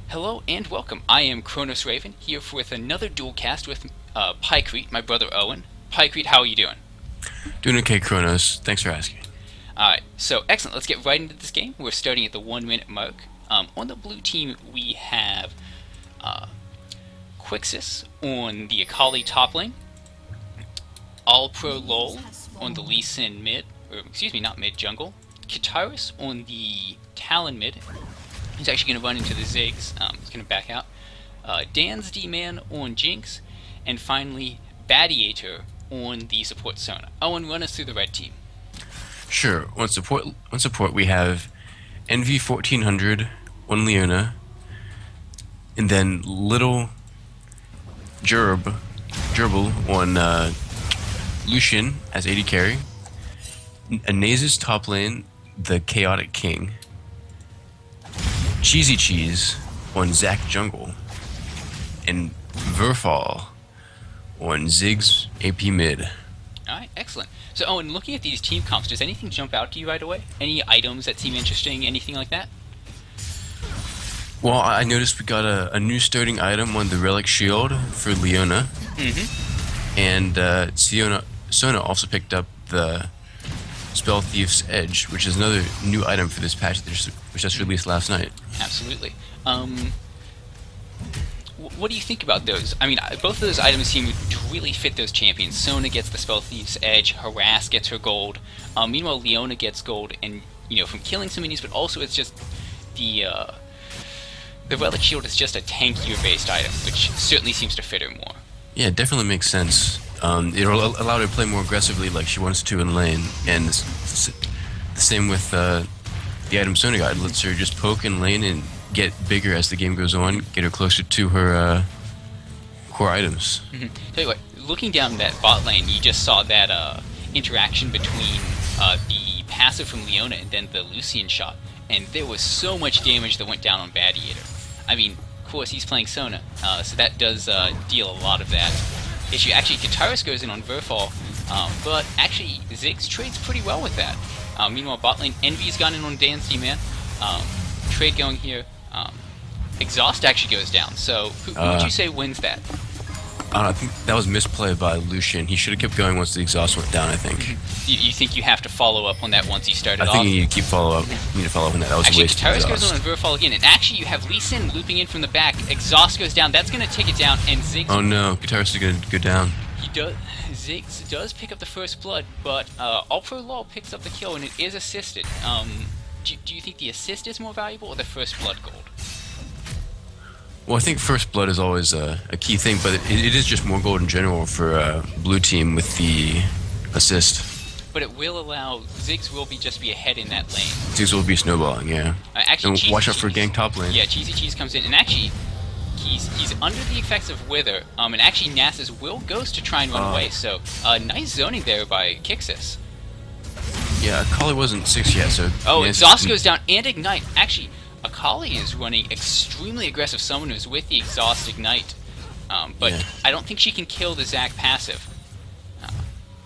Hello and welcome. I am Kronos Raven here with another dual cast with Pykrete, my brother Owen. Pykrete, how are you doing? Doing okay, Kronos. Thanks for asking. Alright, so excellent. Let's get right into this game. We're starting at the 1 minute mark. On the blue team, we have Quixis on the Akali top lane, All Pro Lol on the Lee Sin mid, or excuse me, not mid, jungle, Kitaris on the Talon mid. He's actually going to run into the Ziggs. He's going to back out. Dan's D-Man on Jinx. And finally, Badiator on the support Sona. Owen, run us through the red team. Sure. On support, we have NV 1400 on Leona, and then Little Gerbil on Lucian as AD carry. Anaze's top lane, the Chaotic King. Cheesy Cheese on Zac Jungle, and Verfall on Ziggs AP mid. Alright, excellent. So, Owen, looking at these team comps, does anything jump out to you right away? Any items that seem interesting, anything like that? Well, I noticed we got a new starting item on the Relic Shield for Leona, and Sona also picked up the Spell Thief's Edge, which is another new item for this patch which just released last night. Absolutely. What do you think about those? I mean, both of those items seem to really fit those champions. Sona gets the Spell Thief's Edge, Harass gets her gold. Meanwhile, Leona gets gold, and from killing some minions, but also it's just the Relic Shield is just a tankier based item, which certainly seems to fit her more. Yeah, it definitely makes sense. It'll allow her to play more aggressively like she wants to in lane, and the same with the item Sona got. It lets her just poke in lane and get bigger as the game goes on, get her closer to her core items. Tell you what, looking down that bot lane, you just saw that interaction between the passive from Leona and then the Lucian shot, and there was so much damage that went down on Badiator. I mean, of course, he's playing Sona, so that does deal a lot of that issue. Actually, Kitaris goes in on Verfall, but actually, Ziggs trades pretty well with that. Meanwhile, bot lane, Envy's gone in on Dan's D-Man. Trade going here. Exhaust actually goes down, so who would you say wins that? I think that was misplayed by Lucian. He should have kept going once the exhaust went down, I think. You think you have to follow up on that once you started off? I think you need to follow up on that. That was actually, a waste of Kitaris exhaust. goes on and Verfall again, and actually you have Lee Sin looping in from the back. Exhaust goes down. That's going to take it down, and Ziggs... Oh no, Kitaris is going to go down. Ziggs does pick up the first blood, but All Pro Law picks up the kill, and it is assisted. Do you think the assist is more valuable, or the first blood gold? Well, I think first blood is always a key thing, but it is just more gold in general for blue team with the assist. But it will allow Ziggs will just be ahead in that lane. Ziggs will be snowballing, yeah. Actually, and watch out for gank top lane. Yeah, Cheesy Cheese comes in, and actually he's under the effects of Wither. And actually Nasus will goes to try and run away. So nice zoning there by Kixis. Yeah, Akali wasn't 6 yet, so... Oh, Exhaust goes down and Ignite. Actually, Akali is running extremely aggressive summoners with the Exhaust Ignite. But yeah. I don't think she can kill the Zac passive.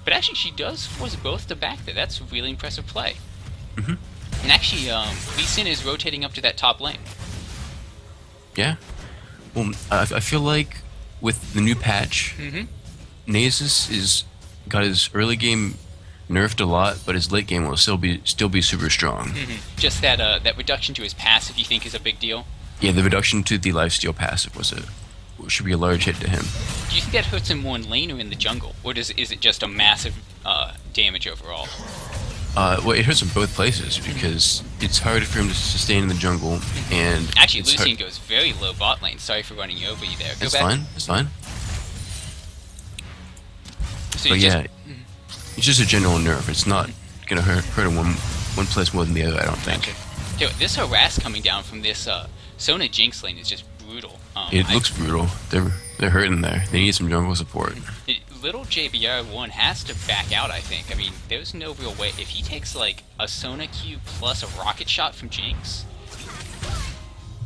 But actually, she does force both to back there. That's really impressive play. And actually, Lee Sin is rotating up to that top lane. Yeah. Well, I feel like with the new patch, Nasus is got his early game nerfed a lot, but his late game will still be super strong. Just that reduction to his passive, you think, is a big deal? Yeah, the reduction to the lifesteal passive should be a large hit to him. Do you think that hurts him more in lane or in the jungle, or is it just a massive damage overall? Well, it hurts him both places because it's harder for him to sustain in the jungle, and actually, Lucian goes very low bot lane. Sorry for running over you there. That's fine. That's fine. So but yeah. It's just a general nerf. It's not gonna hurt him one place more than the other, I don't think. Okay. This harass coming down from this Sona Jinx lane is just brutal. It looks brutal. They're hurting there. They need some jungle support. Little JBR1 has to back out, I think. I mean, there's no real way. If he takes like a Sona Q plus a rocket shot from Jinx,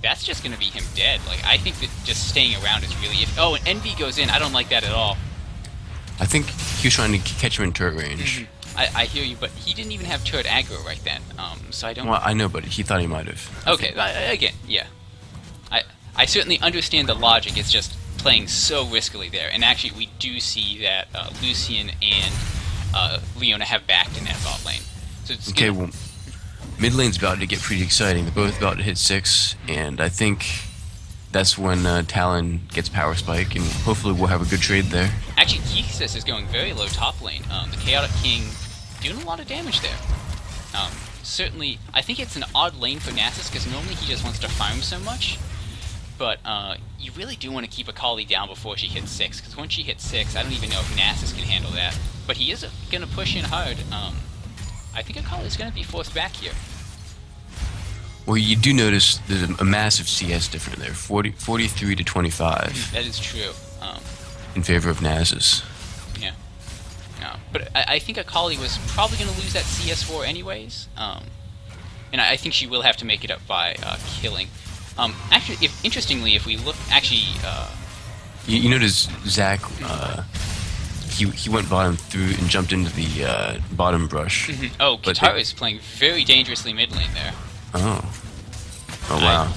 that's just gonna be him dead. Like, I think that just staying around is really... Oh, and Envy goes in. I don't like that at all. I think he was trying to catch him in turret range. I hear you, but he didn't even have turret aggro right then, so I don't... Well, I know, but he thought he might have. Okay, again, yeah. I certainly understand the logic. It's just playing so riskily there. And actually, we do see that Lucian and Leona have backed in that bot lane. So it's Okay, well, mid lane's about to get pretty exciting. They're both about to hit 6, and I think that's when Talon gets power spike, and hopefully we'll have a good trade there. Actually, Kixis is going very low top lane. The Chaotic King doing a lot of damage there. Certainly, I think it's an odd lane for Nasus, because normally he just wants to farm so much. But you really do want to keep Akali down before she hits 6, because once she hits 6, I don't even know if Nasus can handle that. But he is going to push in hard. I think Akali's going to be forced back here. Well, you do notice there's a massive CS difference there, 43 to 25 That is true. in favor of Nasus. Yeah. But I think Akali was probably going to lose that CS4 anyways. And I think she will have to make it up by killing. Actually, interestingly, if we look... Actually... You notice Zach, he went bottom through and jumped into the bottom brush. Oh, Katara is playing very dangerously mid lane there. Oh wow.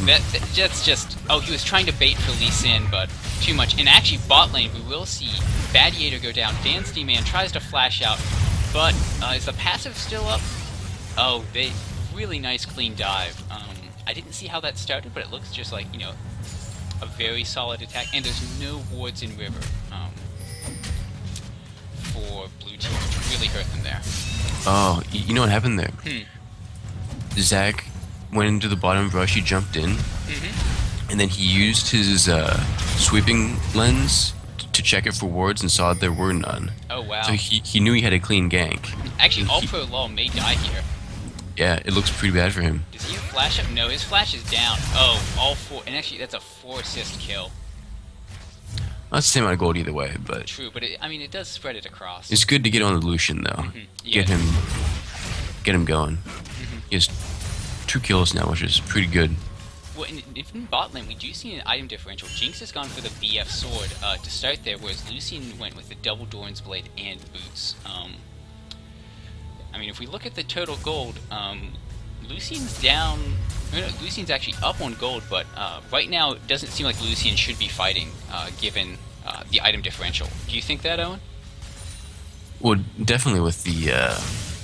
That's just... Oh, he was trying to bait for Lee Sin, but too much. And actually, bot lane, we will see Gladiator go down. Dance D-Man tries to flash out, but is the passive still up? Oh, they really nice clean dive. I didn't see how that started, but it looks just like, you know, a very solid attack. And there's no wards in river for blue team, which really hurt them there. Oh, you know what happened there? Zach went into the bottom brush, he jumped in, and then he used his sweeping lens to check it for wards and saw that there were none. Oh, wow. So he knew he had a clean gank. Actually, All-Pro Law may die here. Yeah, it looks pretty bad for him. Does he have flash up? No, his flash is down. Oh, all 4. And actually, that's a 4 assist kill. That's the same amount of gold either way, but... True, but it does spread it across. It's good to get on the Lucian, though. Yeah. Get him going. He has 2 kills now, which is pretty good. Well, in bot lane, we do see an item differential. Jinx has gone for the BF sword to start there, whereas Lucian went with the double Doran's blade and boots. If we look at the total gold, Lucian's down... No, Lucian's actually up on gold, but right now it doesn't seem like Lucian should be fighting, given the item differential. Do you think that, Owen? Well, definitely with the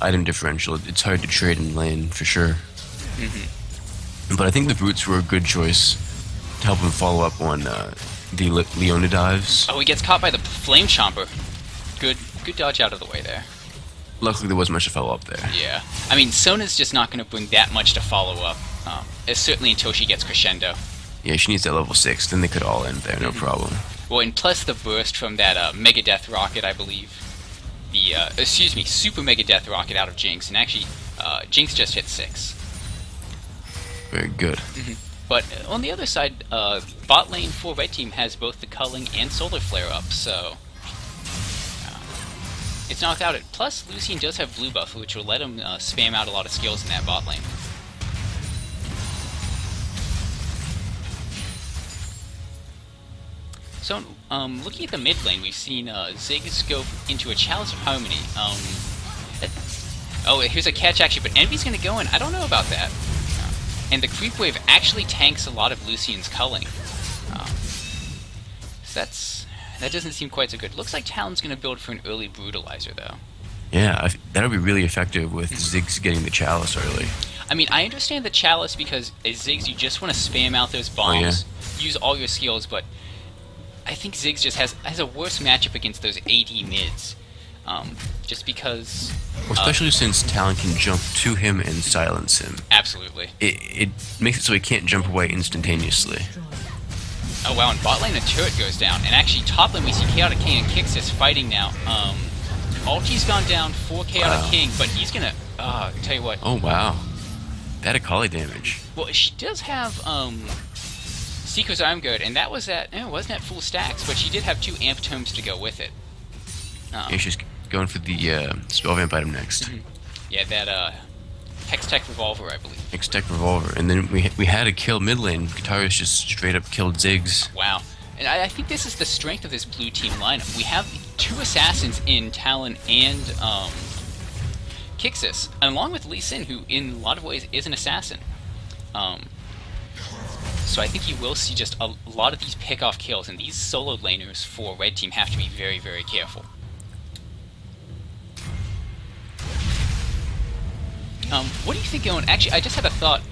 item differential, it's hard to trade in lane, for sure. But I think the boots were a good choice to help him follow up on the Leona dives. Oh, he gets caught by the Flame Chomper. Good dodge out of the way there. Luckily, there wasn't much to follow up there. Yeah. Sona's just not going to bring that much to follow up. Certainly until she gets Crescendo. Yeah, she needs that level 6, then they could all end there, no problem. Well, and plus the burst from that Mega Death Rocket, I believe. The, Super Mega Death Rocket out of Jinx. And actually, Jinx just hit 6. Very good. But on the other side, bot lane for Red Team has both the Culling and Solar Flare up, so... it's not without it. Plus, Lucian does have blue buff, which will let him spam out a lot of skills in that bot lane. So, looking at the mid lane, we've seen Ziggs go into a Chalice of Harmony. Oh, here's a catch actually, but Envy's going to go in. I don't know about that. And the creep wave actually tanks a lot of Lucian's culling. So that doesn't seem quite so good. Looks like Talon's going to build for an early Brutalizer, though. Yeah, that'll be really effective with Ziggs getting the Chalice early. I understand the Chalice because as Ziggs, you just want to spam out those bombs, use all your skills, but I think Ziggs just has a worse matchup against those AD mids. Just because... Well, especially since Talon can jump to him and silence him. Absolutely. It makes it so he can't jump away instantaneously. Oh wow, and bot lane a turret goes down. And actually top lane we see Chaotic King and Kixis fighting now. Ulti's gone down for Chaotic King, but he's gonna... tell you what. Oh wow. That Akali damage. Well, she does have Seeker's Arm Guard, and that was at... it wasn't at full stacks, but she did have 2 amp tomes to go with it. Yeah, she's going for the spell vamp item next. Yeah, that Hextech Revolver, I believe. Hextech Revolver, and then we had a kill mid lane. Guitarist just straight up killed Ziggs. Wow. And I think this is the strength of this blue team lineup. We have 2 assassins in Talon and Kixis, along with Lee Sin, who in a lot of ways is an assassin. So I think you will see just a lot of these pick-off kills, and these solo laners for Red Team have to be very, very careful. What do you think, Owen? Actually, I just had a thought.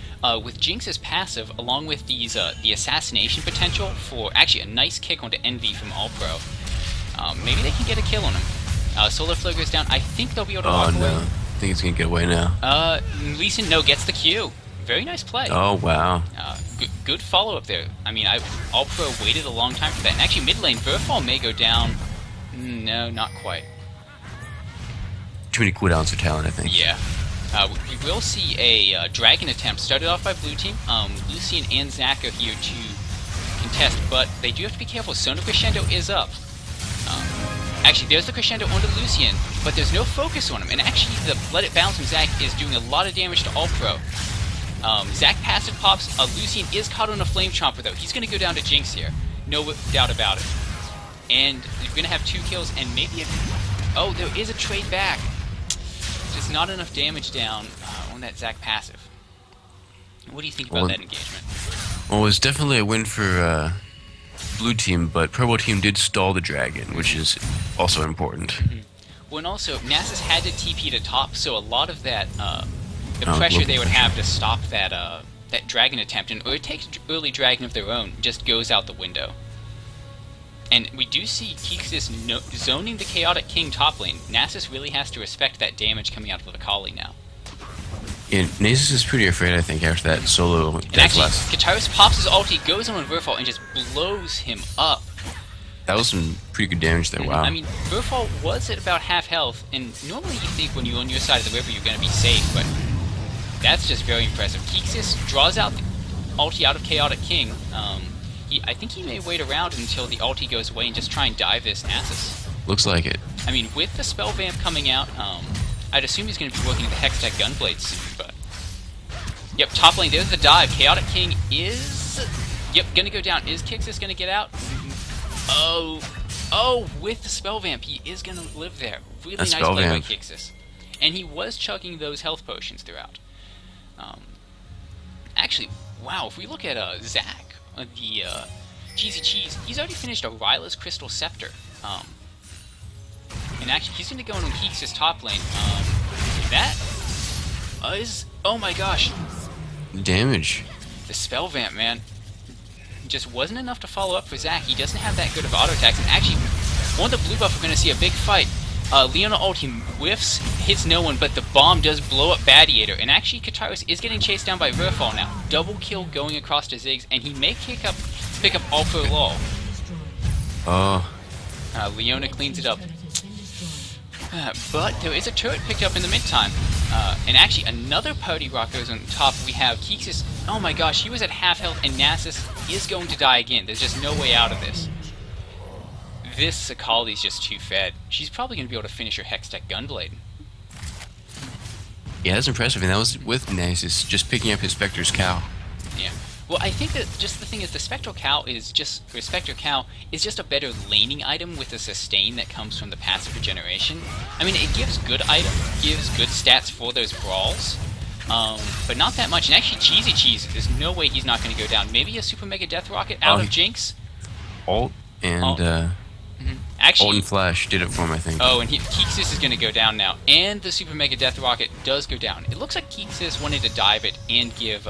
With Jinx's passive, along with these the assassination potential for actually a nice kick onto Envy from All Pro, maybe they can get a kill on him. Solar Flow goes down. I think they'll be able to walk away. I think it's gonna get away now. Lee Sin no gets the Q. Very nice play. Oh wow. Good follow up there. I mean, All Pro waited a long time for that. And actually, mid lane, Verfall may go down. No, not quite. Too many cooldowns for Talon, I think. Yeah. We will see a dragon attempt started off by blue team. Lucian and Zac are here to contest, but they do have to be careful. Sonar Crescendo is up. Actually, there's the Crescendo onto Lucian, but there's no focus on him. And actually, the Let It Bounce from Zac is doing a lot of damage to All Pro. Zac passive pops. Lucian is caught on a Flame Chomper, though. He's going to go down to Jinx here. No doubt about it. And you're going to have 2 kills, and maybe oh, there is a trade back. Just not enough damage down on that Zac passive. What do you think about that engagement? Well, it was definitely a win for blue team, but purple team did stall the dragon, which is also important. Mm-hmm. Well, and also, Nasus had to TP to top, so a lot of that, the pressure they would have to stop that that dragon attempt, or take early dragon of their own, just goes out the window. And we do see Kixis zoning the Chaotic King top lane. Nasus really has to respect that damage coming out of the Akali now. Yeah, Nasus is pretty afraid, I think, after that solo and actually, last. Katarus pops his ulti, goes on Verfall, and just blows him up. That was some pretty good damage there, wow. I mean, Verfall was at about half health, and normally you think when you're on your side of the river you're going to be safe, but that's just very impressive. Kixis draws out the ulti out of Chaotic King. I think he may wait around until the ulti goes away and just try and dive this Nasus. Looks like it. I mean, with the spell vamp coming out, I'd assume he's going to be working the Hextech Gunblade soon, but... Yep, top lane, there's the dive. Chaotic King is... Yep, going to go down. Is Kixis going to get out? Oh, with the spell vamp, he is going to live there. Really nice play by Kixis. And he was chugging those health potions throughout. Actually, wow, if we look at Zac, the Cheesy Cheese, he's already finished a Ryla's Crystal Scepter. And actually, he's going to go in on Kixis top lane. That is... Oh my gosh. Damage. The spell vamp, man. Just wasn't enough to follow up for Zac. He doesn't have that good of auto attacks. And actually, on the blue buff, we're going to see a big fight. Leona ulti whiffs, hits no one, but the bomb does blow up Gladiator. And actually, Katarus is getting chased down by Verfall now. Double kill going across to Ziggs, and he may pick up All for Law. Oh. Leona cleans it up. But there is a turret picked up in the mid-time. And actually, another party rock goes on top. We have Kixis. Oh my gosh, he was at half health, and Nasus is going to die again. There's just no way out of this. This Akali's just too fed. She's probably going to be able to finish her Hextech Gunblade. Yeah, that's impressive, and that was with Nasus just picking up his Spectre's Cow. Yeah. Well, I think that just the thing is, the Spectral Cow is just a better laning item with the sustain that comes from the passive regeneration. I mean, it gives good stats for those brawls, but not that much. And actually, Cheesy Cheese, there's no way he's not going to go down. Maybe a Super Mega Death Rocket out of Jinx? Ult and Actually, Ult and Flash did it for him, I think. Oh, and Kixis is going to go down now, and the Super Mega Death Rocket does go down. It looks like Kixis wanted to dive it and give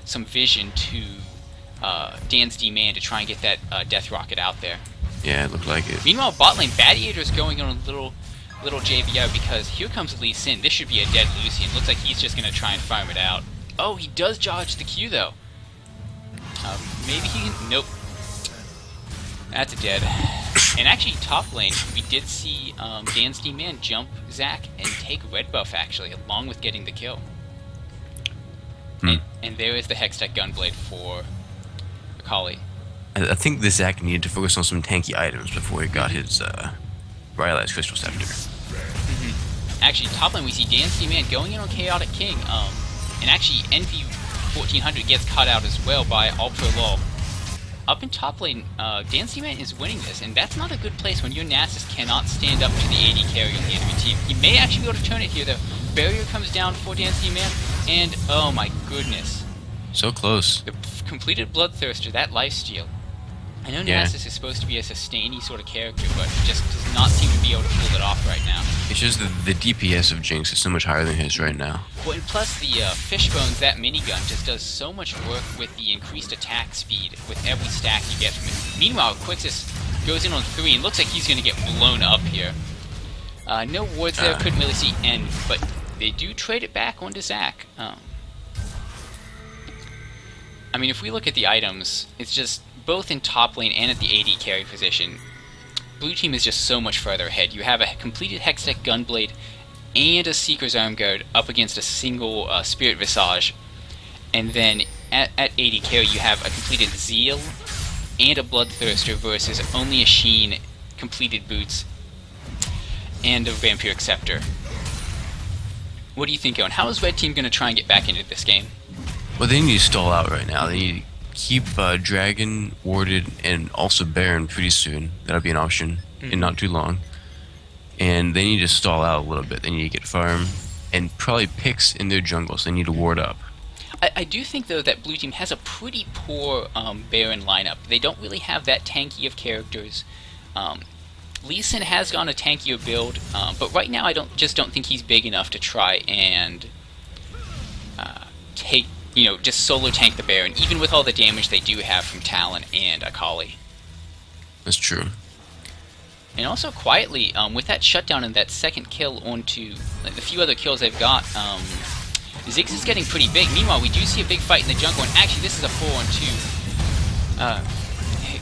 some vision to Dan's D-Man to try and get that Death Rocket out there. Yeah, it looked like it. Meanwhile, bot lane, Gladiator is going on a little JVR because here comes Lee Sin. This should be a dead Lucian. Looks like he's just going to try and farm it out. Oh, he does dodge the Q, though. Maybe he can... Nope. That's a dead. And actually, top lane, we did see Dan's D-Man jump Zac and take red buff, actually, along with getting the kill. And there is the Hextech Gunblade for Akali. I think the Zac needed to focus on some tanky items before he got his Ryla's Crystal Scepter. Actually, top lane, we see Dan's D-Man going in on Chaotic King. And actually, Envy 1400 gets caught out as well by Ultra Lol. Up in top lane, Dan's D-Man is winning this, and that's not a good place when your Nasus cannot stand up to the AD carry on the enemy team. He may actually be able to turn it here, though. Barrier comes down for Dan's D-Man, and oh my goodness. So close. The completed Bloodthirster, that lifesteal. I know Yeah. Nasus is supposed to be a sustainy sort of character, but just does not seem to be able to pull it off right now. It's just the DPS of Jinx is so much higher than his right now. Well, and plus the Fishbones, that minigun, just does so much work with the increased attack speed with every stack you get from it. Meanwhile, Quixis goes in on 3 and looks like he's going to get blown up here. No wards there, couldn't really see end, but they do trade it back onto Zac. I mean, if we look at the items, it's just both in top lane and at the AD carry position. Blue team is just so much further ahead. You have a completed Hextech Gunblade and a Seeker's Arm Guard up against a single Spirit Visage. And then at AD carry you have a completed Zeal and a Bloodthirster versus only a Sheen, completed Boots, and a Vampiric Scepter. What do you think, Owen? How is Red Team going to try and get back into this game? Well, they need to stall out right now. They need to keep Dragon warded and also Baron pretty soon. That'll be an option in not too long. And they need to stall out a little bit. They need to get farm and probably picks in their jungle, so they need to ward up. I do think, though, that Blue Team has a pretty poor Baron lineup. They don't really have that tanky of characters. Lee Sin has gone a tankier build, but right now I just don't think he's big enough to try and just solo tank the Baron, even with all the damage they do have from Talon and Akali. That's true. And also quietly, with that shutdown and that second kill onto the few other kills they've got, Ziggs is getting pretty big. Meanwhile, we do see a big fight in the jungle, and actually this is a 4-on-2.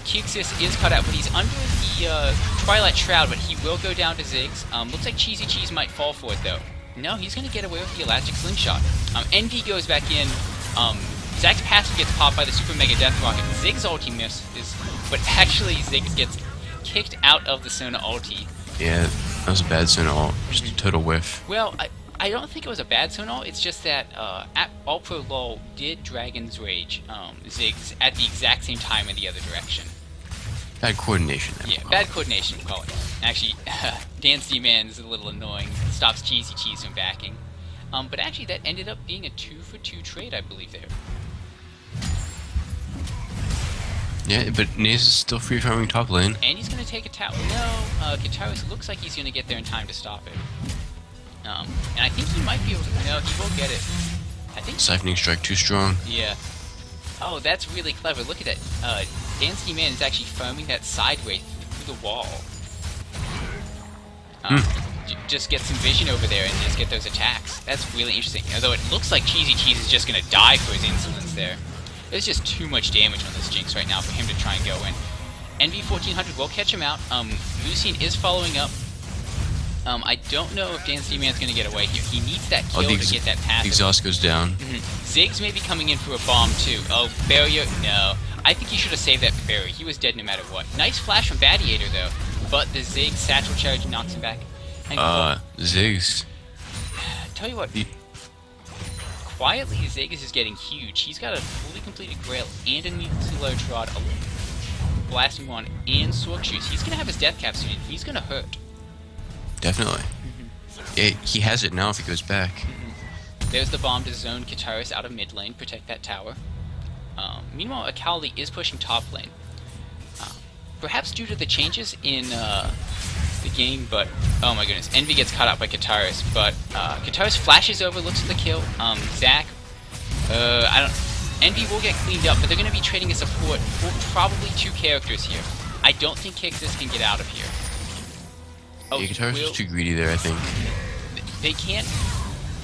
Quixis is cut out, but he's under the Twilight Shroud, but he will go down to Ziggs. Looks like Cheesy Cheese might fall for it, though. No, he's going to get away with the Elastic Slingshot. Envy goes back in. Zac's passive gets popped by the Super Mega Death Rocket. Ziggs' ulti misses, but actually Ziggs gets kicked out of the Sona ulti. Yeah, that was a bad Sona ult. Just a total whiff. Well, I don't think it was a bad Sona ult. It's just that at All Pro LoL did Dragon's Rage Ziggs at the exact same time in the other direction. Bad coordination. Yeah, bad coordination, we'll call it. Actually, Dance D-Man is a little annoying. Stops Cheesy Cheese from backing. But actually, that ended up being a 2-for-2 trade, I believe, there. Yeah, but Naze is still free farming top lane. And he's going to take a tower. No, Guitarist looks like he's going to get there in time to stop it. And I think he might be able to. No, he will get it. I think. Siphoning Strike too strong. Yeah. Oh, that's really clever. Look at that. Dansky Man is actually farming that sideways through the wall. Just get some vision over there and just get those attacks. That's really interesting. Although it looks like Cheesy Cheese is just going to die for his insolence there. There's just too much damage on this Jinx right now for him to try and go in. NV1400 will catch him out. Lucian is following up. I don't know if Dan Seaman's going to get away here. He needs that kill to get that passive. The exhaust goes down. Ziggs may be coming in for a bomb too. Oh, barrier? No. I think he should have saved that barrier. He was dead no matter what. Nice flash from Gladiator though, but the Ziggs satchel charge knocks him back. And Ziggs. Tell you what. Quietly, Ziggs is getting huge. He's got a fully completed Grail and a needlessly large rod, a blasting wand, and Sork Shoes. He's gonna have his death cap soon. He's gonna hurt. Definitely. Yeah, he has it now if he goes back. There's the bomb to zone Kataris out of mid lane, protect that tower. Meanwhile, Akali is pushing top lane. Perhaps due to the changes in the game, but oh my goodness, Envy gets caught out by Kataris, but Kataris flashes over, looks at the kill. Zac, Envy will get cleaned up, but they're going to be trading a support for probably 2 characters here. I don't think Kixis can get out of here. Oh, yeah, Kataris is too greedy there, I think. They can't.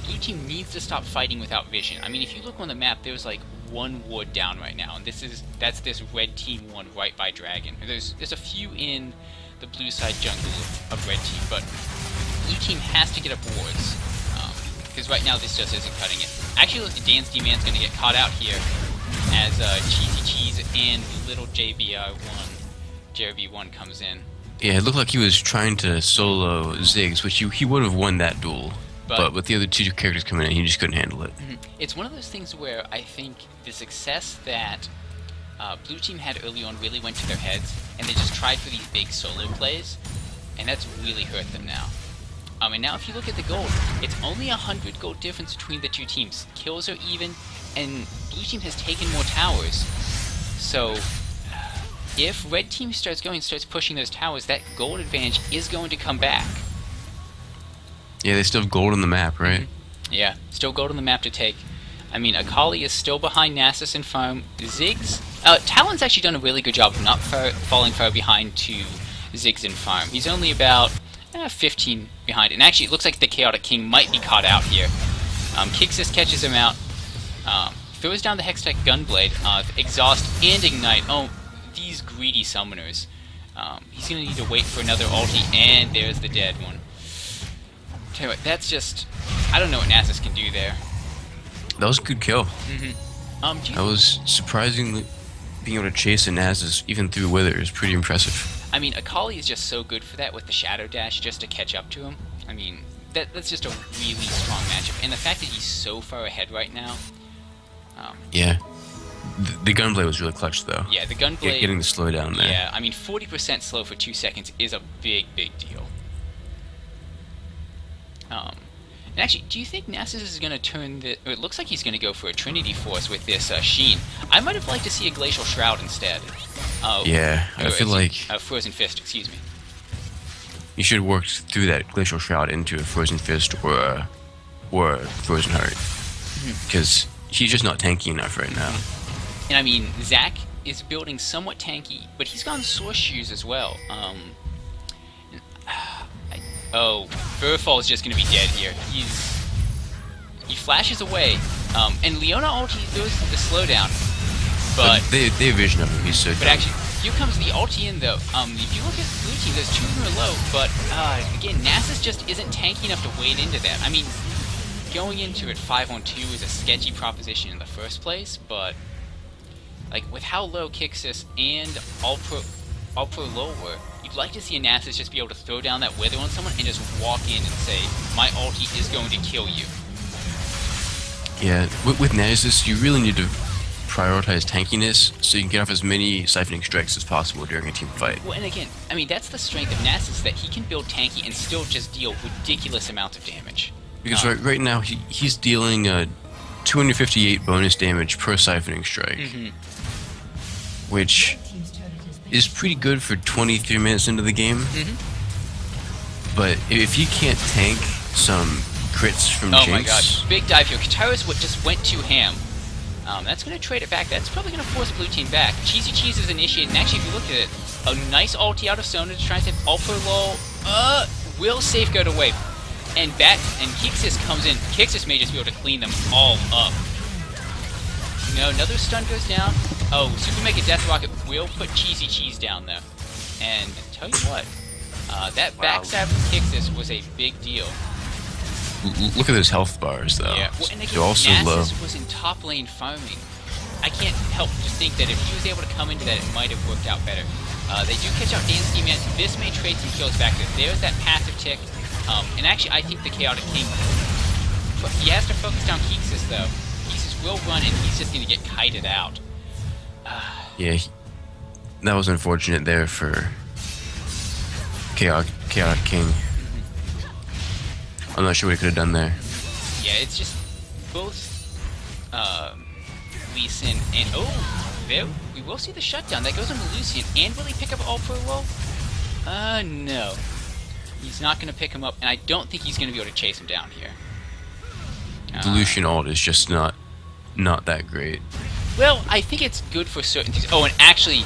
Blue team needs to stop fighting without vision. I mean, if you look on the map, there's like 1 ward down right now, and that's this red team one right by Dragon. There's a few in the blue side jungle of red team, but blue team has to get up wards because right now this just isn't cutting it. Actually, look, the Dance D-Man's going to get caught out here as Cheesy Cheese and little JRB1 comes in. Yeah, it looked like he was trying to solo Ziggs, which he would have won that duel. But with the other 2 characters coming in, he just couldn't handle it. It's one of those things where I think the success that Blue Team had early on really went to their heads, and they just tried for these big solo plays, and that's really hurt them now. And now if you look at the gold, it's only 100 gold difference between the 2 teams. Kills are even, and Blue Team has taken more towers. So, if red team starts pushing those towers, that gold advantage is going to come back. Yeah, they still have gold on the map, right? Yeah, still gold on the map to take. I mean, Akali is still behind Nasus and Farm. Ziggs... Talon's actually done a really good job of not falling far behind to Ziggs and Farm. He's only about 15 behind. And actually, it looks like the Chaotic King might be caught out here. Kixis catches him out. Throws down the Hextech Gunblade. Exhaust and Ignite. Oh, these greedy summoners. He's going to need to wait for another ulti. And there's the dead one. Tell you what, that's just... I don't know what Nasus can do there. That was a good kill. Mm-hmm. That was surprisingly... Being able to chase a Nasus even through Wither is pretty impressive. I mean, Akali is just so good for that with the Shadow Dash just to catch up to him. I mean, that's just a really strong matchup. And the fact that he's so far ahead right now... yeah. The Gunblade was really clutch, though. Yeah, the Gunblade... Getting the slowdown there. Yeah, I mean, 40% slow for 2 seconds is a big, big deal. And actually, do you think Nasus is going to turn the... It looks like he's going to go for a Trinity Force with this Sheen. I might have liked to see a Glacial Shroud instead. Yeah, I feel like... Frozen Fist, excuse me. You should have worked through that Glacial Shroud into a Frozen Fist or a Frozen Heart. Because he's just not tanky enough right now. And I mean, Zac is building somewhat tanky, but he's gone Source Shoes as well. Verfall is just going to be dead here. He flashes away, and Leona ulti throws the slowdown, but they have vision of him. He's so But dumb. actually, here comes the ulti in though. If you look at blue team, those two of them are low, but again, Nasus just isn't tanky enough to wade into that. I mean, going into it 5-on-2 is a sketchy proposition in the first place, but like with how low Kixis and All Pro low were, you'd like to see a Nasus just be able to throw down that Wither on someone and just walk in and say, my ulti is going to kill you. Yeah, with Nasus, you really need to prioritize tankiness so you can get off as many siphoning strikes as possible during a team fight. Well, and again, I mean, that's the strength of Nasus, that he can build tanky and still just deal ridiculous amounts of damage. Because right now, he's dealing 258 bonus damage per siphoning strike. Which is pretty good for 23 minutes into the game. But if you can't tank some crits from Jinx... Oh my god, big dive here. Kataris just went too ham. That's going to trade it back. That's probably going to force blue team back. Cheesy Cheese is initiated, and actually if you look at it, a nice ulti out of Sona to try and save Ultra Low. Will safeguard away. And Kixis comes in. Kixis may just be able to clean them all up. No, another stun goes down. Oh, Super Mega Death Rocket will put Cheesy Cheese down though. And tell you what, that backstab from Kixis was a big deal. Look at those health bars though. Yeah, well, and again, they're also Nasus low. was in top lane farming. I can't help just think that if he was able to come into that, it might have worked out better. They do catch out Dansky Man. This may trade some kills back there. There's that passive tick. And actually, I think the Chaotic King, he has to focus down Kixis though. Kixis will run and he's just going to get kited out. Yeah, that was unfortunate there for Chaotic King. I'm not sure what he could have done there. Yeah, it's just both Lee Sin and... Oh, there, we will see the shutdown. That goes on to Lucian. And will he pick up All Pro Low? No. He's not going to pick him up, and I don't think he's going to be able to chase him down here. The Lucian ult is just not that great. Well, I think it's good for certain things. Oh, and actually,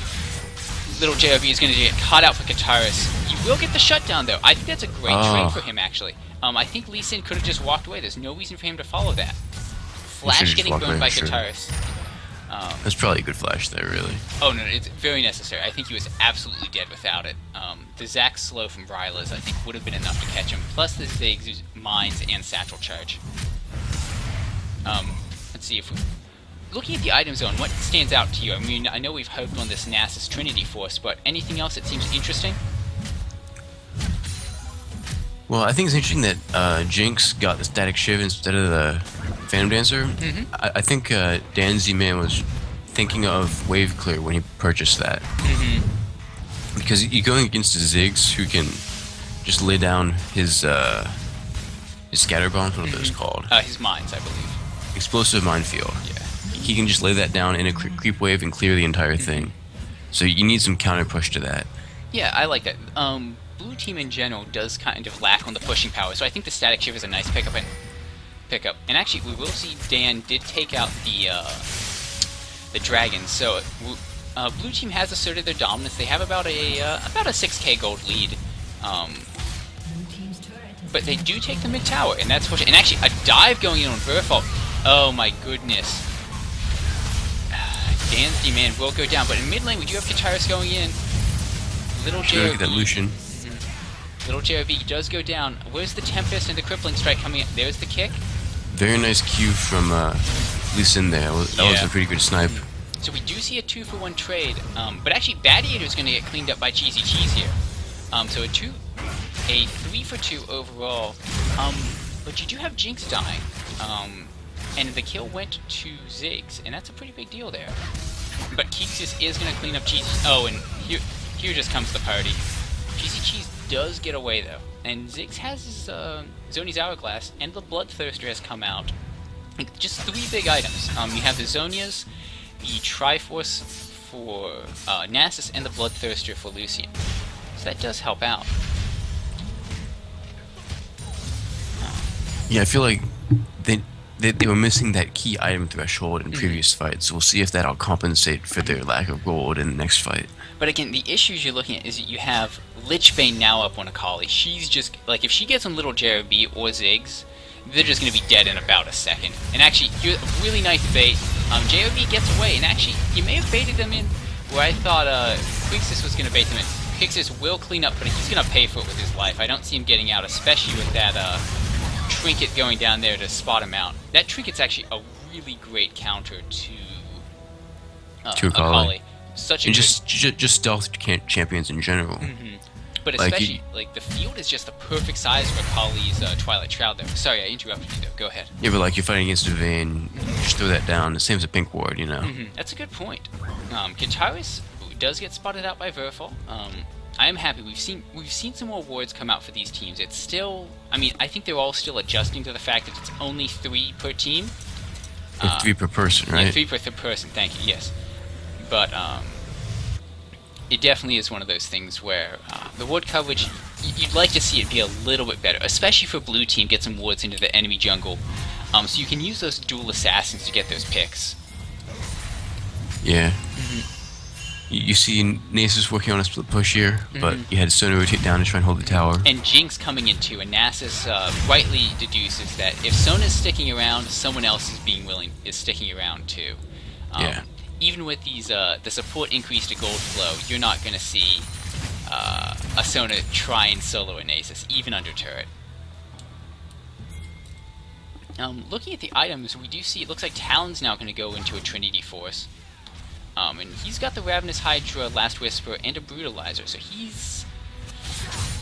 little JRB is going to get caught out for Kataris. You will get the shutdown, though. I think that's a great trade for him, actually. I think Lee Sin could have just walked away. There's no reason for him to follow that. Flash getting burned by Kataris. That's probably a good flash there, really. Oh, no, it's very necessary. I think he was absolutely dead without it. The Zac slow from Brylas, I think, would have been enough to catch him. Plus the Ziggs, Mines, and Satchel Charge. Let's see if we... Looking at the item zone, what stands out to you? I mean, I know we've hyped on this Nasus Trinity Force, but anything else that seems interesting? Well, I think it's interesting that Jinx got the Static Shiv instead of the Phantom Dancer. I think Danzy Man was thinking of Wave Clear when he purchased that. Because you're going against the Ziggs who can just lay down his Scatter Bombs, what are those called? His Mines, I believe. Explosive Minefield. Yeah. he can just lay that down in a creep wave and clear the entire thing. So you need some counter push to that. Yeah, I like that. Blue team in general does kind of lack on the pushing power, so I think the Static Shiver is a nice pickup. And actually, we will see Dan did take out the dragons. So blue team has asserted their dominance. They have about a 6k gold lead. But they do take the mid tower, and that's pushing. And actually, a dive going in on Verfault. Oh my goodness. Dan's D-Man will go down, but in mid lane we do have Kataris going in. Little JRB. Look at that Lucian. Little JRB does go down. Where's the Tempest and the Crippling Strike coming in? There's the kick. Very nice Q from Lucian there. That was a pretty good snipe. So we do see a 2-for-1 trade, but actually Badiator is going to get cleaned up by Cheesy Cheese here. So a 3-for-2 overall. But you do have Jinx dying. And the kill went to Ziggs, and that's a pretty big deal there. But Keeksis is going to clean up Cheesy. Oh, and here just comes the party. Cheesy Cheese does get away, though. And Ziggs has his Zoni's Hourglass, and the Bloodthirster has come out. Like, just 3 big items. You have the Zonias, the Triforce for Nasus, and the Bloodthirster for Lucian. So that does help out. Yeah, I feel like they were missing that key item threshold in previous fights, so we'll see if that'll compensate for their lack of gold in the next fight. But again, the issues you're looking at is that you have Lichbane now up on Akali. She's just, like, if she gets on Little JRB or Ziggs, they're just going to be dead in about a second. And actually, here's a really nice bait. JRB gets away, and actually, he may have baited them in where I thought Quixis was going to bait them in. Quixis will clean up, but he's going to pay for it with his life. I don't see him getting out, especially with that Trinket going down there to spot him out. That Trinket's actually a really great counter to Akali. Such a just stealth champions in general. But especially, like, the field is just the perfect size for Akali's Twilight Shroud there. Sorry, I interrupted you, though. Go ahead. Yeah, but like, you're fighting against a Vayne, just throw that down. The same as a Pink Ward, you know? That's a good point. Kataris does get spotted out by Verfall. I am happy. We've seen some more wards come out for these teams. It's still, I mean, I think they're all still adjusting to the fact that it's only 3 per team. 3 per person, right? Yeah, 3 per person. Thank you. Yes, but it definitely is one of those things where the ward coverage, you'd like to see it be a little bit better, especially for blue team. Get some wards into the enemy jungle, so you can use those dual assassins to get those picks. Yeah. You see Nasus working on a split push here, but you had Sona rotate down to try and hold the tower. And Jinx coming in too, and Nasus rightly deduces that if Sona's sticking around, someone else is sticking around too. Yeah. Even with these the support increase to gold flow, you're not going to see a Sona try and solo a Nasus, even under turret. Looking at the items, we do see it looks like Talon's now going to go into a Trinity Force. And he's got the Ravenous Hydra, Last Whisper, and a Brutalizer, so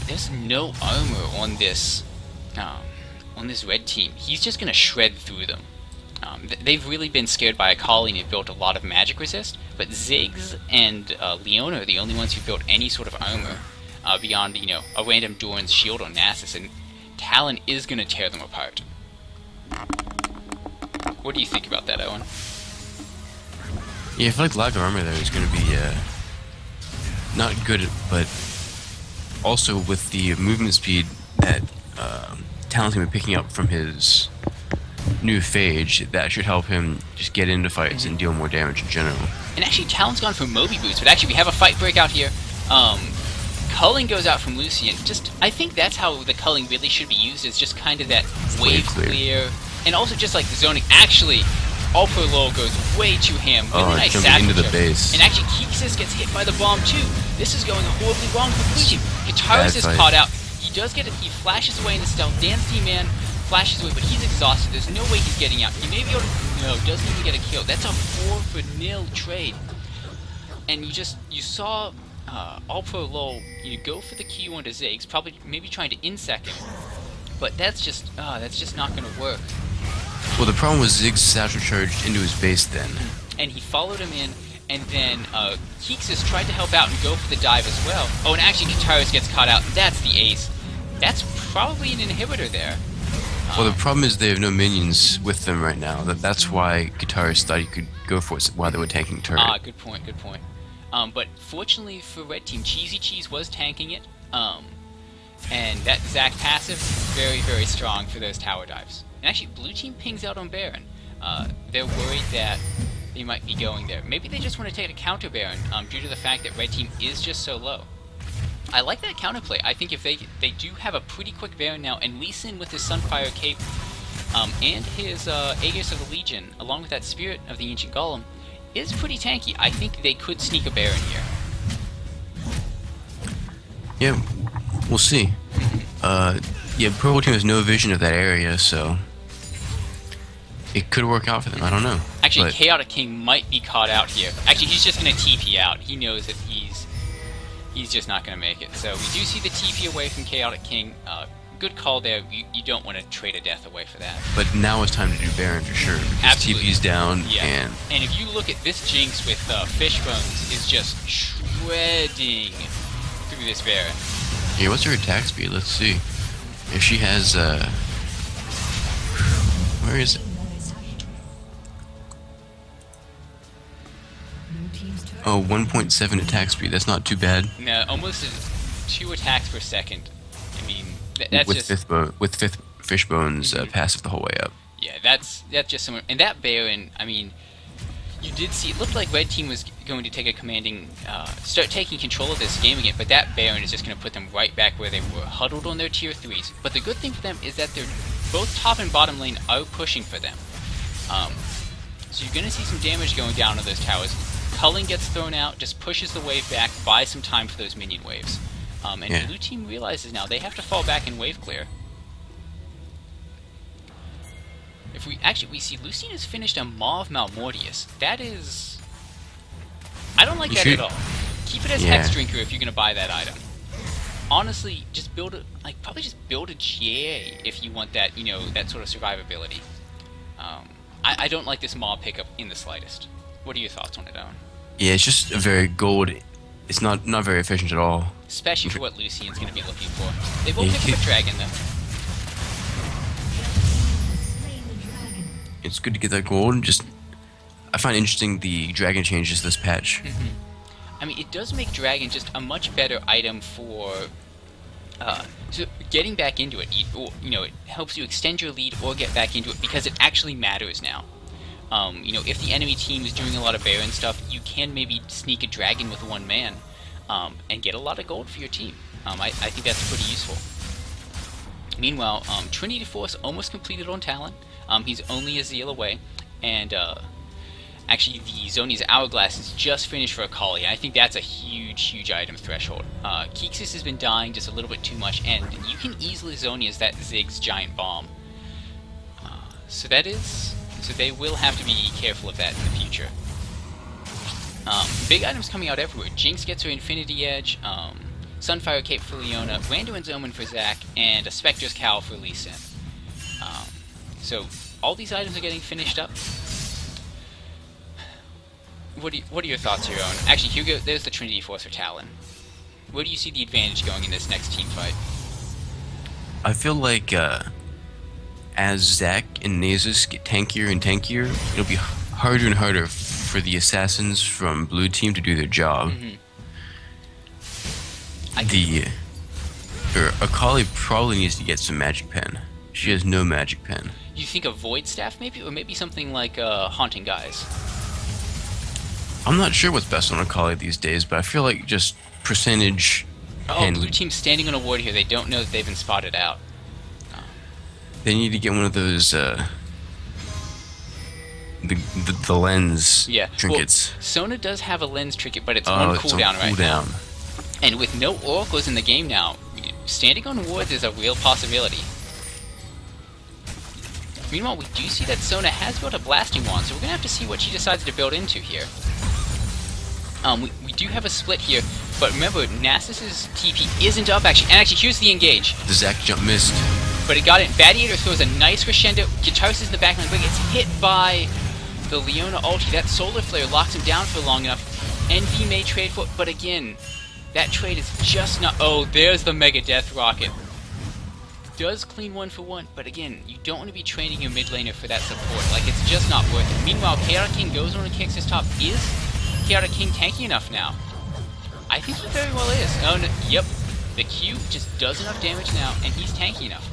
there's no armor on this red team. He's just gonna shred through them. They've really been scared by Akali and have built a lot of magic resist, but Ziggs and Leona are the only ones who built any sort of armor beyond, you know, a random Doran's shield on Nasus, and Talon is gonna tear them apart. What do you think about that, Owen? Yeah, I feel like lack of armor there is going to be not good, but also with the movement speed that Talon's going to be picking up from his new Phage, that should help him just get into fights and deal more damage in general. And actually, Talon's gone for Moby Boots, but actually we have a fight break out here. Culling goes out from Lucian. I think that's how the culling really should be used, is just kind of that wave clear. And also just like the zoning. Actually, All Pro Low goes way too ham. Really nice jumping into the base. And actually, Keeksis gets hit by the bomb too. This is going horribly wrong for Blue Team. Kataris is caught out. He does get it. He flashes away in the stealth. Dance D-Man flashes away, but he's exhausted. There's no way he's getting out. He may be able to. No, doesn't even get a kill. That's a 4-for-0 trade. And you saw All Pro Low go for the Q onto Ziggs, probably maybe trying to insect him. But that's just not going to work. Well, the problem was Ziggs satchel charged into his base then. And he followed him in, and then Keeksis tried to help out and go for the dive as well. Oh, and actually Kataris gets caught out. That's the ace. That's probably an inhibitor there. Well, the problem is they have no minions with them right now. That's why Guitarist thought he could go for it while they were tanking turret. Good point, good point. But fortunately for Red Team, Cheesy Cheese was tanking it. And that Zac passive, very, very strong for those tower dives. And actually, Blue Team pings out on Baron. They're worried that they might be going there. Maybe they just want to take a counter Baron due to the fact that Red Team is just so low. I like that counterplay. I think if they do have a pretty quick Baron now, and Lee Sin with his Sunfire Cape and his Aegis of the Legion, along with that Spirit of the Ancient Golem, is pretty tanky. I think they could sneak a Baron here. Yeah, we'll see. Yeah, Purple Team has no vision of that area, so it could work out for them. I don't know. Actually, Chaotic King might be caught out here. Actually, he's just going to TP out. He knows that he's just not going to make it. So we do see the TP away from Chaotic King. Good call there. You don't want to trade a death away for that. But now it's time to do Baron for sure. Absolutely. TP's down, yeah. And if you look at this Jinx with Fishbones, is just shredding through this Baron. Yeah, what's her attack speed? Let's see. If she has, where is it? Oh, 1.7 attack speed. That's not too bad. No, almost 2 attacks per second. I mean, that's with just... fifth Fishbones passive the whole way up. Yeah, that's just some... And that Baron, I mean, you did see... It looked like Red Team was going to take a commanding... start taking control of this game again, but that Baron is just going to put them right back where they were, huddled on their tier 3s. But the good thing for them is that they're both top and bottom lane are pushing for them. So you're going to see some damage going down on those towers. Culling gets thrown out, just pushes the wave back, buys some time for those minion waves. And Blue Team realizes now they have to fall back and wave clear. If we see Lucien has finished a Maw of Malmortius. That is... I don't like that at all. Keep it as Hex Drinker if you're going to buy that item. Honestly, just build probably just build a GA if you want that, that sort of survivability. I don't like this Maw pickup in the slightest. What are your thoughts on it, Owen? Yeah, it's just a very gold. It's not very efficient at all. Especially for what Lucien's going to be looking for. They will pick up a dragon, though. It's good to get that gold. I find interesting the dragon changes this patch. I mean, it does make dragon just a much better item for so getting back into it. It helps you extend your lead or get back into it because it actually matters now. If the enemy team is doing a lot of Baron stuff, you can maybe sneak a dragon with one man and get a lot of gold for your team. I think that's pretty useful. Meanwhile, Trinity Force almost completed on Talon. He's only a Zeal away, and actually the Zonia's Hourglass is just finished for Akali. I think that's a huge item threshold. Kexis has been dying just a little bit too much, and you can easily Zonia's that Ziggs Giant Bomb. So they will have to be careful of that in the future. Big items coming out everywhere. Jinx gets her Infinity Edge, Sunfire Cape for Leona, Randuin's Omen for Zac, and a Spectre's Cowl for Lee Sin. So all these items are getting finished up. What are your thoughts here, Owen? Actually, there's the Trinity Force for Talon. Where do you see the advantage going in this next team fight? I feel like as Zac and Nasus get tankier and tankier, it'll be harder and harder for the assassins from Blue Team to do their job. Akali probably needs to get some Magic Pen. She has no Magic Pen. You think a Void Staff maybe? Or maybe something like Haunting Guise? I'm not sure what's best on Akali these days, but I feel like just percentage... Blue Team's standing on a ward here. They don't know that they've been spotted out. They need to get one of those, the lens trinkets. Well, Sona does have a lens trinket, but it's on cooldown right now. And with no oracles in the game now, standing on wards is a real possibility. Meanwhile, we do see that Sona has built a Blasting Wand, so we're going to have to see what she decides to build into here. We do have a split here, but remember, Nasus's TP isn't up actually. And actually, here's the engage. The Zac jump missed. But it got it. Gladiator throws a nice crescendo. Guitarist is in the backline, but gets hit by the Leona ulti. That Solar Flare locks him down for long enough. Envy may trade for it, but again, that trade is just not... Oh, there's the Mega Death Rocket. does clean 1-for-1, but again, you don't want to be training your mid laner for that support. Like, it's just not worth it. Meanwhile, Chaotic King goes on and kicks his top. Is Chaotic King tanky enough now? I think he very well is. Oh, no, yep. The Q just does enough damage now, and he's tanky enough.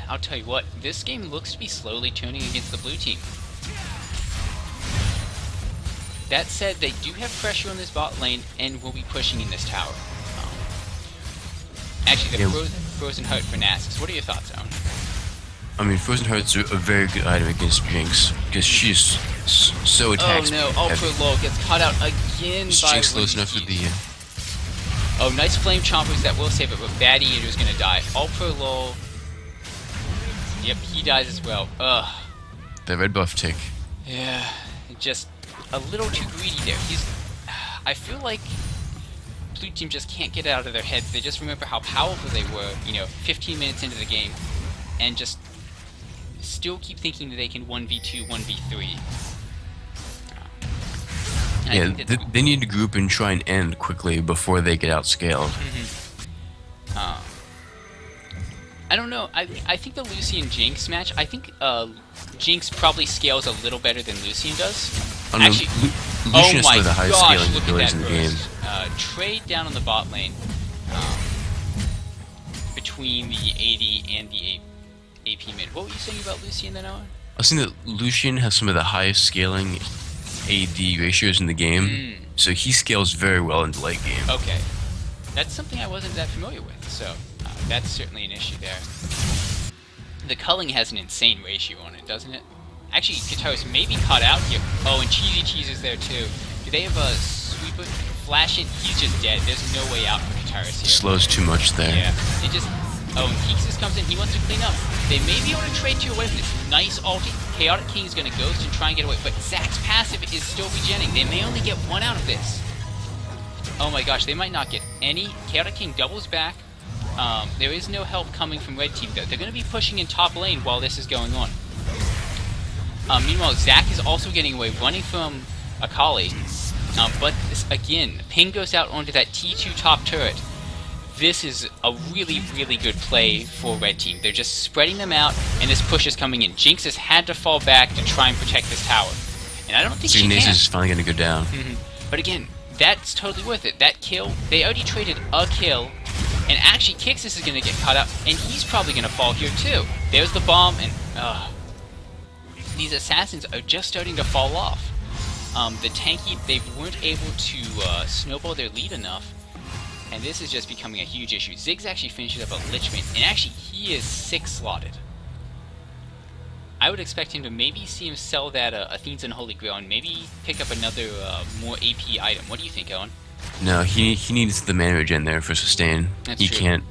I'll tell you what, this game looks to be slowly turning against the blue team. That said, they do have pressure on this bot lane, and will be pushing in this tower. Actually, the Frozen Heart for Nasus. What are your thoughts, Owen? I mean, Frozen Heart's a very good item against Jinx, because she's so attacked. Oh no, Ultra Low gets caught out again by Jinx close enough to the... Oh, nice Flame Chompers that will save it, but Bad Eater's gonna die. Ultra Low... Yep, he dies as well. Ugh. The red buff tick. Yeah, just a little too greedy there. I feel like blue team just can't get it out of their heads. They just remember how powerful they were, 15 minutes into the game, and just still keep thinking that they can 1v2, 1v3. Yeah, they need to group and try and end quickly before they get outscaled. I don't know. I think the Lucian Jinx match, I think Jinx probably scales a little better than Lucian does. Actually, Lucian is one of the highest scaling look abilities at in that the game. Trade down on the bot lane between the AD and the AP mid. What were you saying about Lucian then, Owen? I was saying that Lucian has some of the highest scaling AD ratios in the game, so he scales very well in the late game. Okay. That's something I wasn't that familiar with, so that's certainly an issue there. The culling has an insane ratio on it, doesn't it? Actually, Kataris may be caught out here. Oh, and Cheesy Cheese is there too. Do they have a sweeper? Flash it, he's just dead. There's no way out for Kataris here. Slows too much there. Yeah, it just... Oh, and Keeksis comes in, he wants to clean up. They may be able to trade 2 away from this. Nice ulti. Chaotic King is going to ghost and try and get away, but Zack's passive is still regenning. They may only get 1 out of this. Oh my gosh, they might not get any. Chaotic King doubles back. There is no help coming from red team though. They're going to be pushing in top lane while this is going on. Meanwhile, Zack is also getting away, running from Akali. But this, again, ping goes out onto that T2 top turret. This is a really, really good play for red team. They're just spreading them out, and this push is coming in. Jinx has had to fall back to try and protect this tower. And I don't think she can. Nasus is finally going to go down. But again, that's totally worth it. That kill, they already traded a kill, and actually Kixis is going to get caught up, and he's probably going to fall here too. There's the bomb, and these assassins are just starting to fall off. The tanky, they weren't able to snowball their lead enough, and this is just becoming a huge issue. Ziggs actually finishes up a Lichmate, and actually he is 6 slotted. I would expect him to maybe see him sell that Athene's Unholy Grail and maybe pick up another more AP item. What do you think, Owen? No, he needs the mana regen there for sustain. That's he true. Can't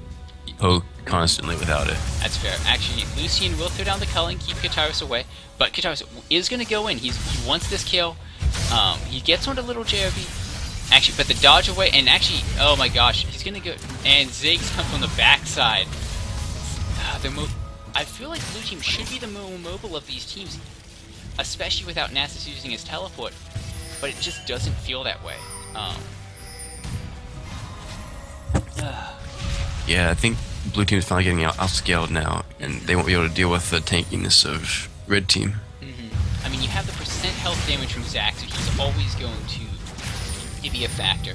poke constantly without it. That's fair. Actually, Lucian will throw down the culling, keep Kataris away, but Kataris is going to go in. He wants this kill. He gets onto little JRV. Actually, but the dodge away, and actually, oh my gosh, he's going to go, and Ziggs come from the backside. I feel like blue team should be the more mobile of these teams, especially without Nasus using his teleport, but it just doesn't feel that way. Yeah, I think blue team is finally getting outscaled now, and they won't be able to deal with the tankiness of red team. I mean, you have the percent health damage from Zack, so he's always going to be a factor.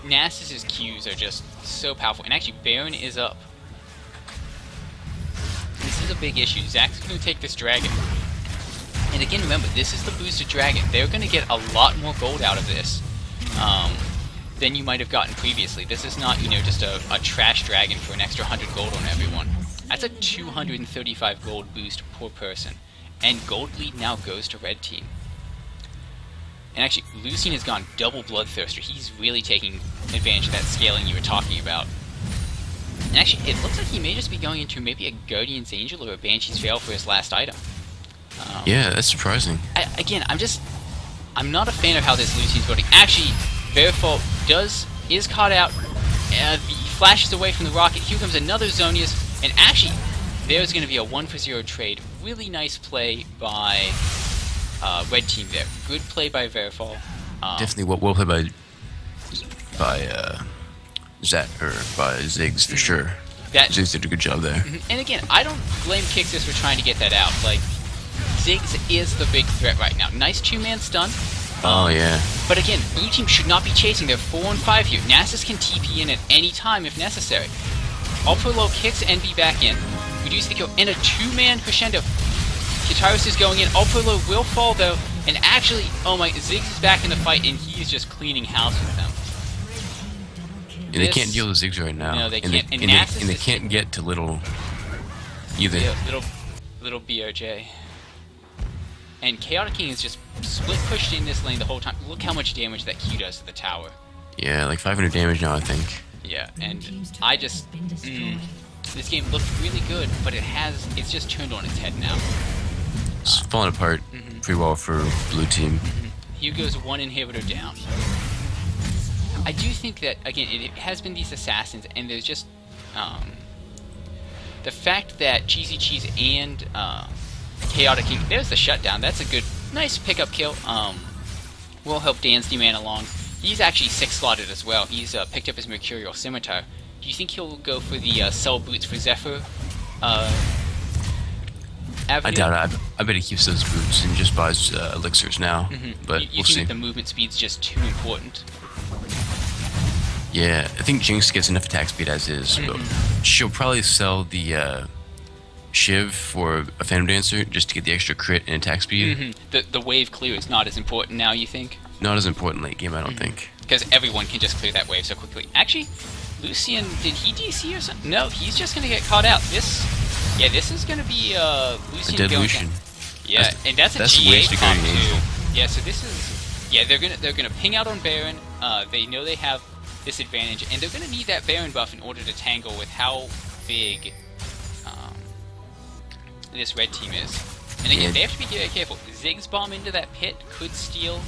Nasus's Qs are just so powerful, and actually Baron is up. This is a big issue. Zack's going to take this dragon. And again, remember, this is the boosted dragon. They're going to get a lot more gold out of this than you might have gotten previously. This is not, just a trash dragon for an extra 100 gold on everyone. That's a 235 gold boost per person. And gold lead now goes to red team. And actually, Lucian has gone double Bloodthirster. He's really taking advantage of that scaling you were talking about. And actually, it looks like he may just be going into maybe a Guardian's Angel or a Banshee's Veil for his last item. Yeah, that's surprising. I'm not a fan of how this Lucian's building. Actually, Verifol is caught out. He flashes away from the rocket. Here comes another Zonius. And actually, there's going to be a 1-for-0 trade. Really nice play by red team there. Good play by Verifol. Definitely well played by Ziggs for sure. Ziggs did a good job there. And again, I don't blame Kixis for trying to get that out. Like, Ziggs is the big threat right now. Nice two-man stun. Oh, yeah. But again, blue team should not be chasing. They're 4 and 5 here. Nasus can TP in at any time if necessary. All pro low kicks NB back in. Reduce the kill. And a two-man crescendo. Kitaros is going in. All pro low will fall though. And actually, oh my, Ziggs is back in the fight and he is just cleaning house with them. And they can't deal with Ziggs right now. No, they and can't. They, And they can't get to little either. Yeah, little BOJ. And Chaotic King is just split pushed in this lane the whole time. Look how much damage that Q does to the tower. Yeah, like 500 damage now, I think. Yeah, and I just... this game looked really good, but it's just turned on its head now. It's falling apart pretty well for blue team. Here goes one inhibitor down. I do think that, again, it has been these assassins, and there's just... the fact that Cheesy Cheese and... Chaotic King, there's the shutdown. That's a good, nice pickup kill. Will help Dan's D-Man along. He's actually 6-slotted as well. He's picked up his Mercurial Scimitar. Do you think he'll go for the sell boots for Zephyr? I doubt it. I bet he keeps those boots and just buys elixirs now. But you we'll think see. that the movement speed's just too important? Yeah, I think Jinx gets enough attack speed as is. But she'll probably sell the Shiv for a Phantom Dancer just to get the extra crit and attack speed. The wave clear is not as important now, you think? Not as important late game, I don't think. Because everyone can just clear that wave so quickly. Actually, Lucian, did he DC or something? No, he's just gonna get caught out. This is gonna be Lucian dead going Lucian. down. Yeah, and that's a GA wasted comp good too. angel. Yeah, so this is they're gonna ping out on Baron. They know they have this advantage, and they're gonna need that Baron buff in order to tangle with how big this red team is. And again, they have to be very careful. Ziggs bomb into that pit could steal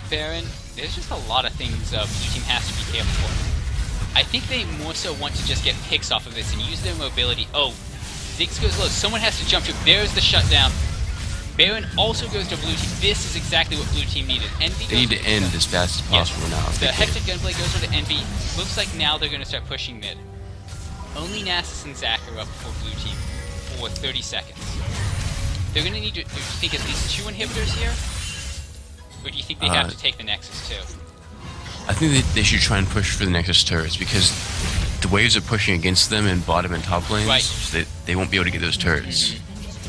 Baron. There's just a lot of things blue team has to be careful for. I think they more so want to just get picks off of this and use their mobility. Oh, Ziggs goes low. Someone has to jump to. There's the shutdown. Baron also goes to blue team. This is exactly what blue team needed. Envy They need to end as fast as possible now. The Hectic Gunblade goes over to Envy. Looks like now they're going to start pushing mid. Only Nasus and Zac are up for blue team for 30 seconds. They're going to need to, do you think, at least 2 inhibitors here? Or do you think they have to take the Nexus too? I think they should try and push for the Nexus turrets because the waves are pushing against them in bottom and top lanes. Right. So they won't be able to get those turrets.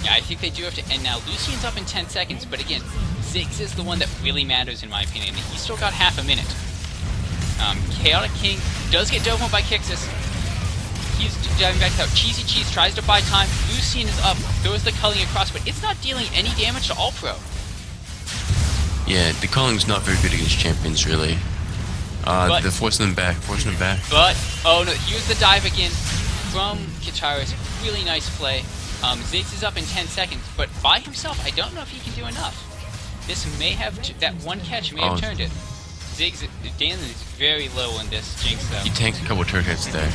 Yeah, I think they do have to. And now Lucian's up in 10 seconds, but again, Ziggs is the one that really matters in my opinion. He's still got half a minute. Chaotic King does get dove on by Kixis. He's diving back out. Cheesy Cheese tries to buy time. Lucian is up, throws the culling across, but it's not dealing any damage to All Pro. Yeah, the calling's not very good against champions, really. They're forcing them back, But, oh no, here's the dive again from Kitaros. Really nice play. Ziggs is up in 10 seconds, but by himself, I don't know if he can do enough. This may have, that one catch may have turned it. Ziggs, Dan is very low on this Jinx though. He tanked a couple of turret hits there.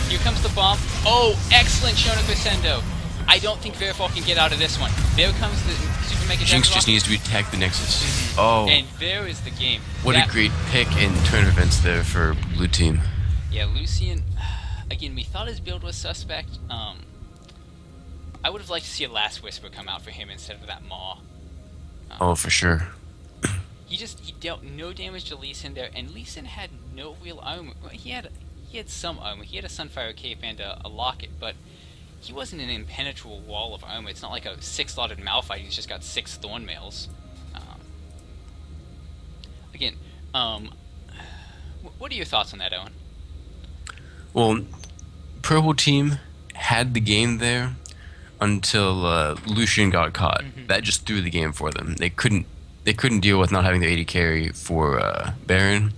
Here comes the bomb. Oh, excellent Shona Crescendo. I don't think Verifall can get out of this one. There comes the Super Mega Jinx Jackal. just needs to attack the Nexus. Oh. And there is the game. What a great pick and turn of events there for blue team. Yeah, Lucian, again, we thought his build was suspect. I would have liked to see a Last Whisper come out for him instead of that Maw. Oh, for sure. He dealt no damage to Lee Sin there, and Lee Sin had no real armor. He had some armor. He had a Sunfire Cape and a Locket, but he wasn't an impenetrable wall of armor. It's not like a 6-slotted Malphite who's just got 6 Thorn Mails. Again, what are your thoughts on that, Owen? Well, Purple team had the game there until Lucian got caught. That just threw the game for them. They couldn't deal with not having the 80 carry for Baron,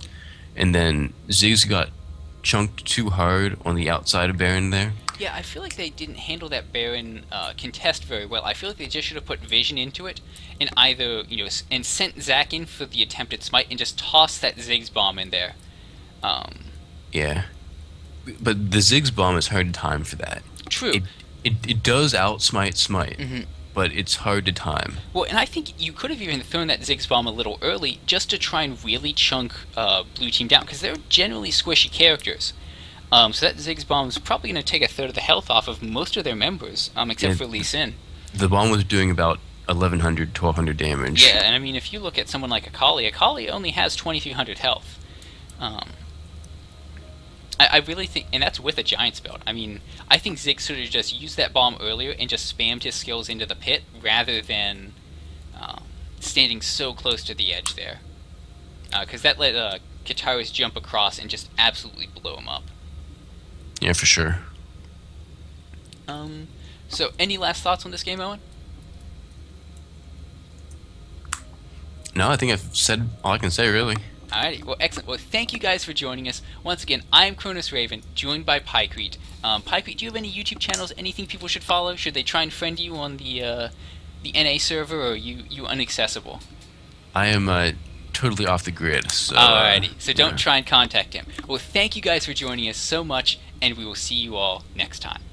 and then Ziggs got chunked too hard on the outside of Baron there. Yeah, I feel like they didn't handle that Baron contest very well. I feel like they just should have put Vision into it, and either and sent Zac in for the attempted smite, and just tossed that Ziggs bomb in there. Yeah, but the Ziggs bomb is hard to time for that. True. It does out smite, but but it's hard to time. Well, and I think you could have even thrown that Ziggs bomb a little early just to try and really chunk blue team down, because they're generally squishy characters. So that Ziggs bomb is probably going to take a third of the health off of most of their members, except for Lee Sin. The bomb was doing about 1,100, 1,200 damage. Yeah, and I mean, if you look at someone like Akali only has 2,300 health. I really think, and that's with a Giant's Belt. I mean, I think Ziggs should have just used that bomb earlier and just spammed his skills into the pit rather than standing so close to the edge there. Because that let Kataris jump across and just absolutely blow him up. Yeah, for sure. So, any last thoughts on this game, Owen? No, I think I've said all I can say, really. Alrighty, well, excellent. Well, thank you guys for joining us. Once again, I'm Cronus Raven, joined by Pykrete. Pykrete, do you have any YouTube channels, anything people should follow? Should they try and friend you on the NA server, or are you inaccessible? I am totally off the grid, so... Alrighty, so don't try and contact him. Well, thank you guys for joining us so much, and we will see you all next time.